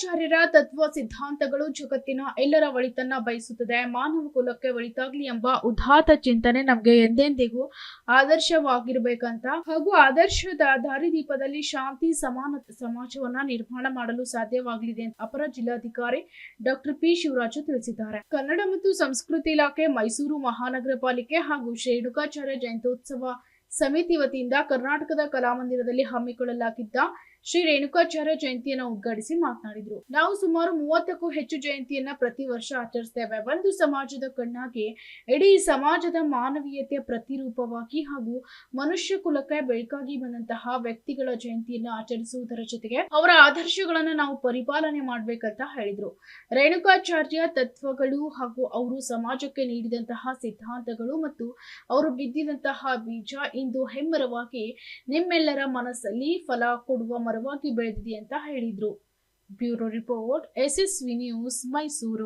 ರೇಣುಕಾಚಾರ್ಯರ ತತ್ವ ಸಿದ್ಧಾಂತಗಳು ಜಗತ್ತಿನ ಎಲ್ಲರ ಒಳಿತನ್ನ ಬಯಸುತ್ತದೆ. ಮಾನವ ಕುಲಕ್ಕೆ ಒಳಿತಾಗ್ಲಿ ಎಂಬ ಉದಾತ್ತ ಚಿಂತನೆ ನಮಗೆ ಎಂದೆಂದಿಗೂ ಆದರ್ಶವಾಗಿರಬೇಕಂತ ಹಾಗೂ ಆದರ್ಶದ ದಾರಿದೀಪದಲ್ಲಿ ಶಾಂತಿ ಸಮಾನತೆ ಸಮಾಜವನ್ನ ನಿರ್ಮಾಣ ಮಾಡಲು ಸಾಧ್ಯವಾಗಲಿದೆ ಅಂತ ಅಪರ ಜಿಲ್ಲಾಧಿಕಾರಿ ಡಾಕ್ಟರ್ ಪಿ ಶಿವರಾಜು ತಿಳಿಸಿದ್ದಾರೆ. ಕನ್ನಡ ಮತ್ತು ಸಂಸ್ಕೃತಿ ಇಲಾಖೆ, ಮೈಸೂರು ಮಹಾನಗರ ಪಾಲಿಕೆ ಹಾಗೂ ಶ್ರೀ ರೇಣುಕಾಚಾರ್ಯ ಜಯಂತ್ಯೋತ್ಸವ ಸಮಿತಿ ವತಿಯಿಂದ ಕರ್ನಾಟಕದ ಕಲಾಮಂದಿರದಲ್ಲಿ ಹಮ್ಮಿಕೊಳ್ಳಲಾಗಿದ್ದ ಶ್ರೀ ರೇಣುಕಾಚಾರ್ಯ ಜಯಂತಿಯನ್ನು ಉದ್ಘಾಟಿಸಿ ಮಾತನಾಡಿದರು. ನಾವು ಸುಮಾರು 30ಕ್ಕೂ ಹೆಚ್ಚು ಜಯಂತಿಯನ್ನ ಪ್ರತಿ ವರ್ಷ ಆಚರಿಸುತ್ತೇವೆ. ಒಂದು ಸಮಾಜದ ಕಣ್ಣಾಗಿ ಇಡೀ ಸಮಾಜದ ಮಾನವೀಯತೆಯ ಪ್ರತಿರೂಪವಾಗಿ ಹಾಗೂ ಮನುಷ್ಯ ಕುಲಕ್ಕೆ ಬೆಳಕಾಗಿ ಬಂದಂತಹ ವ್ಯಕ್ತಿಗಳ ಜಯಂತಿಯನ್ನು ಆಚರಿಸುವುದರ ಜೊತೆಗೆ ಅವರ ಆದರ್ಶಗಳನ್ನ ನಾವು ಪರಿಪಾಲನೆ ಮಾಡ್ಬೇಕಂತ ಹೇಳಿದ್ರು. ರೇಣುಕಾಚಾರ್ಯ ತತ್ವಗಳು ಹಾಗೂ ಅವರು ಸಮಾಜಕ್ಕೆ ನೀಡಿದಂತಹ ಸಿದ್ಧಾಂತಗಳು ಮತ್ತು ಅವರು ಬಿದ್ದಿದಂತಹ ಬೀಜ ಇಂದು ಹೆಮ್ಮರವಾಗಿ ನಿಮ್ಮೆಲ್ಲರ ಮನಸ್ಸಲ್ಲಿ ಫಲ ಕೊಡುವ ಮರವಾಗಿ ಬೆಳೆದಿದೆ ಅಂತ ಹೇಳಿದ್ರು. Bureau report, SSV news, Mysuru.